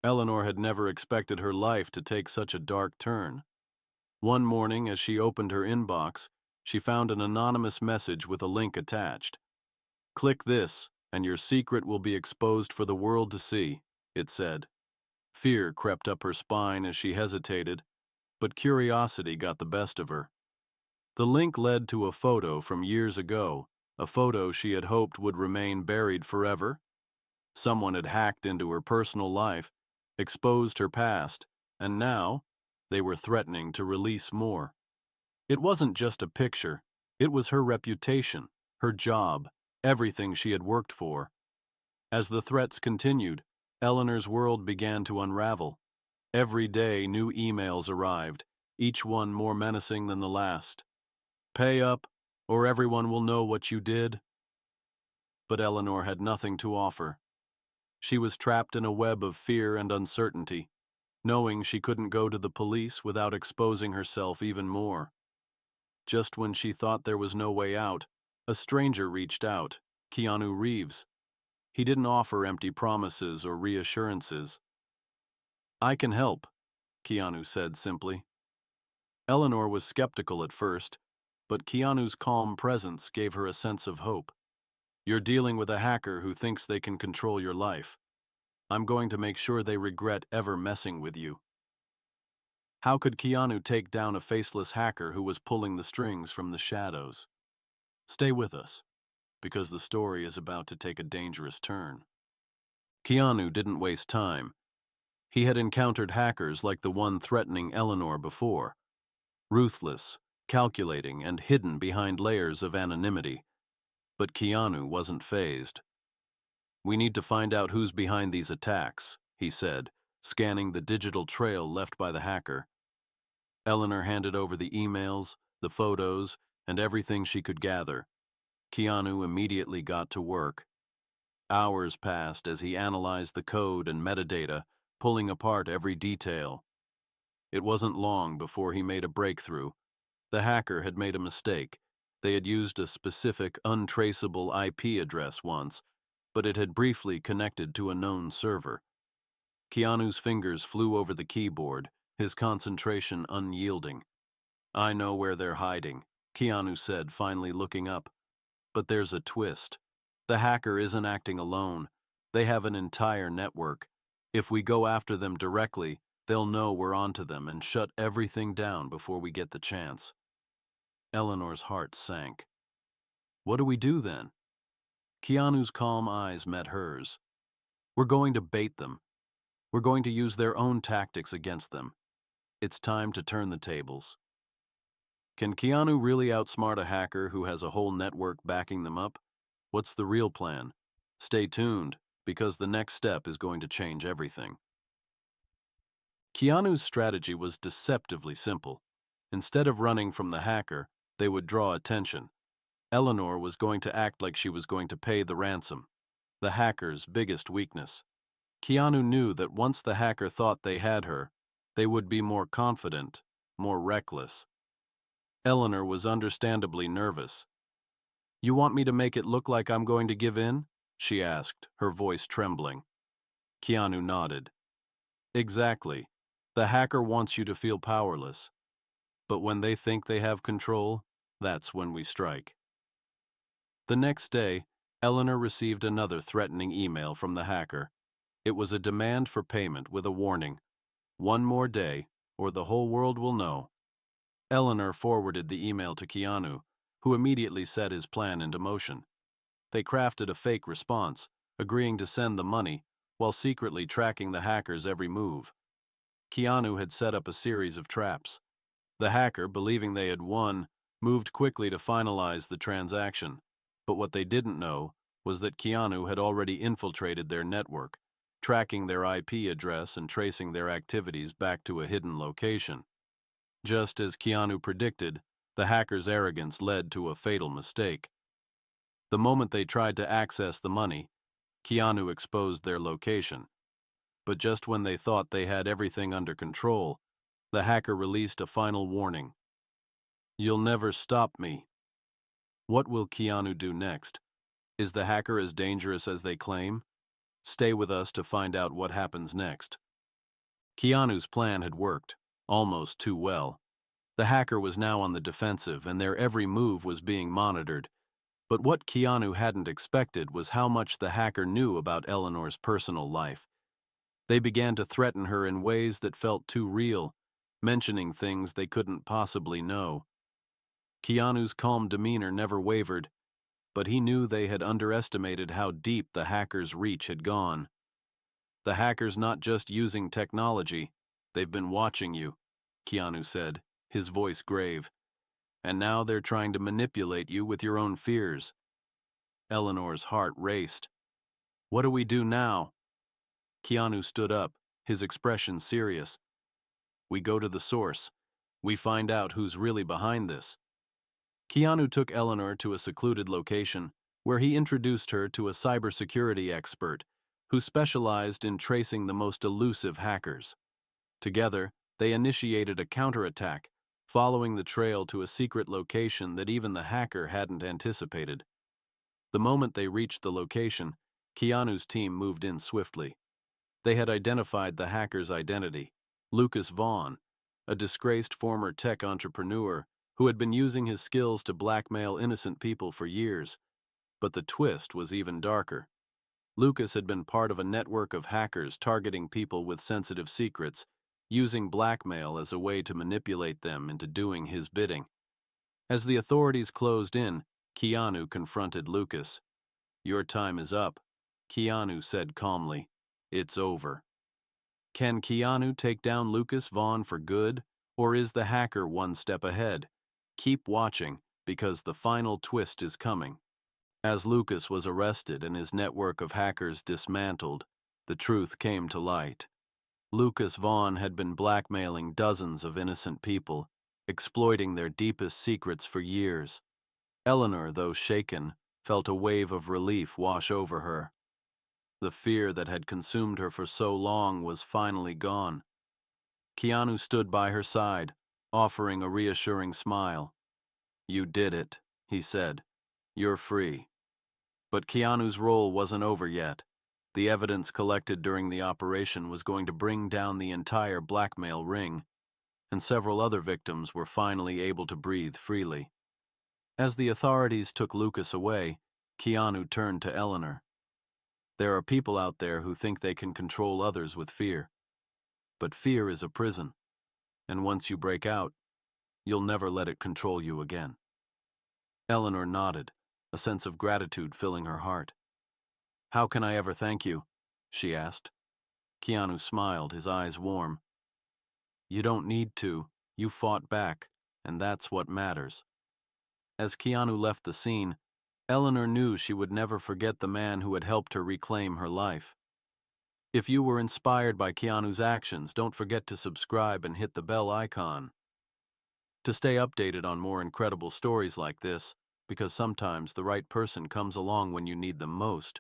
Eleanor had never expected her life to take such a dark turn. One morning, as she opened her inbox, she found an anonymous message with a link attached. "Click this, and your secret will be exposed for the world to see," it said. Fear crept up her spine as she hesitated, but curiosity got the best of her. The link led to a photo from years ago, a photo she had hoped would remain buried forever. Someone had hacked into her personal life, exposed her past, and now they were threatening to release more. It wasn't just a picture, it was her reputation, her job, everything she had worked for. As the threats continued, Eleanor's world began to unravel. Every day new emails arrived, each one more menacing than the last. "Pay up, or everyone will know what you did." But Eleanor had nothing to offer. She was trapped in a web of fear and uncertainty, knowing she couldn't go to the police without exposing herself even more. Just when she thought there was no way out, a stranger reached out, Keanu Reeves. He didn't offer empty promises or reassurances. "I can help," Keanu said simply. Eleanor was skeptical at first, but Keanu's calm presence gave her a sense of hope. "You're dealing with a hacker who thinks they can control your life. I'm going to make sure they regret ever messing with you." How could Keanu take down a faceless hacker who was pulling the strings from the shadows? Stay with us, because the story is about to take a dangerous turn. Keanu didn't waste time. He had encountered hackers like the one threatening Eleanor before. Ruthless, calculating, and hidden behind layers of anonymity. But Keanu wasn't fazed. "We need to find out who's behind these attacks," he said, scanning the digital trail left by the hacker. Eleanor handed over the emails, the photos, and everything she could gather. Keanu immediately got to work. Hours passed as he analyzed the code and metadata, pulling apart every detail. It wasn't long before he made a breakthrough. The hacker had made a mistake. They had used a specific, untraceable IP address once, but it had briefly connected to a known server. Keanu's fingers flew over the keyboard, his concentration unyielding. "I know where they're hiding," Keanu said, finally looking up. "But there's a twist. The hacker isn't acting alone. They have an entire network. If we go after them directly, they'll know we're onto them and shut everything down before we get the chance." Eleanor's heart sank. "What do we do then?" Keanu's calm eyes met hers. "We're going to bait them. We're going to use their own tactics against them. It's time to turn the tables." Can Keanu really outsmart a hacker who has a whole network backing them up? What's the real plan? Stay tuned, because the next step is going to change everything. Keanu's strategy was deceptively simple. Instead of running from the hacker, they would draw attention. Eleanor was going to act like she was going to pay the ransom, the hacker's biggest weakness. Keanu knew that once the hacker thought they had her, they would be more confident, more reckless. Eleanor was understandably nervous. "You want me to make it look like I'm going to give in?" she asked, her voice trembling. Keanu nodded. "Exactly. The hacker wants you to feel powerless. But when they think they have control, that's when we strike." The next day, Eleanor received another threatening email from the hacker. It was a demand for payment with a warning. "One more day, or the whole world will know." Eleanor forwarded the email to Keanu, who immediately set his plan into motion. They crafted a fake response, agreeing to send the money, while secretly tracking the hacker's every move. Keanu had set up a series of traps. The hacker, believing they had won, moved quickly to finalize the transaction. But what they didn't know was that Keanu had already infiltrated their network, tracking their IP address and tracing their activities back to a hidden location. Just as Keanu predicted, the hacker's arrogance led to a fatal mistake. The moment they tried to access the money, Keanu exposed their location. But just when they thought they had everything under control, the hacker released a final warning. "You'll never stop me." What will Keanu do next? Is the hacker as dangerous as they claim? Stay with us to find out what happens next. Keanu's plan had worked, almost too well. The hacker was now on the defensive, and their every move was being monitored. But what Keanu hadn't expected was how much the hacker knew about Eleanor's personal life. They began to threaten her in ways that felt too real, mentioning things they couldn't possibly know. Keanu's calm demeanor never wavered, but he knew they had underestimated how deep the hacker's reach had gone. The hacker's not just using technology, they've been watching you, Keanu said, his voice grave. And now they're trying to manipulate you with your own fears. Eleanor's heart raced. What do we do now? Keanu stood up, his expression serious. We go to the source. We find out who's really behind this. Keanu took Eleanor to a secluded location, where he introduced her to a cybersecurity expert who specialized in tracing the most elusive hackers. Together, they initiated a counterattack, following the trail to a secret location that even the hacker hadn't anticipated. The moment they reached the location, Keanu's team moved in swiftly. They had identified the hacker's identity, Lucas Vaughn, a disgraced former tech entrepreneur who had been using his skills to blackmail innocent people for years. But the twist was even darker. Lucas had been part of a network of hackers targeting people with sensitive secrets, using blackmail as a way to manipulate them into doing his bidding. As the authorities closed in, Keanu confronted Lucas. Your time is up, Keanu said calmly. It's over. Can Keanu take down Lucas Vaughn for good, or is the hacker one step ahead? Keep watching, because the final twist is coming. As Lucas was arrested and his network of hackers dismantled, the truth came to light. Lucas Vaughn had been blackmailing dozens of innocent people, exploiting their deepest secrets for years. Eleanor, though shaken, felt a wave of relief wash over her. The fear that had consumed her for so long was finally gone. Keanu stood by her side, offering a reassuring smile. You did it, he said. You're free. But Keanu's role wasn't over yet. The evidence collected during the operation was going to bring down the entire blackmail ring, and several other victims were finally able to breathe freely. As the authorities took Lucas away, Keanu turned to Eleanor. There are people out there who think they can control others with fear. But fear is a prison, and once you break out, you'll never let it control you again. Eleanor nodded, a sense of gratitude filling her heart. How can I ever thank you? She asked. Keanu smiled, his eyes warm. You don't need to. You fought back, and that's what matters. As Keanu left the scene, Eleanor knew she would never forget the man who had helped her reclaim her life. If you were inspired by Keanu's actions, don't forget to subscribe and hit the bell icon to stay updated on more incredible stories like this, because sometimes the right person comes along when you need them most.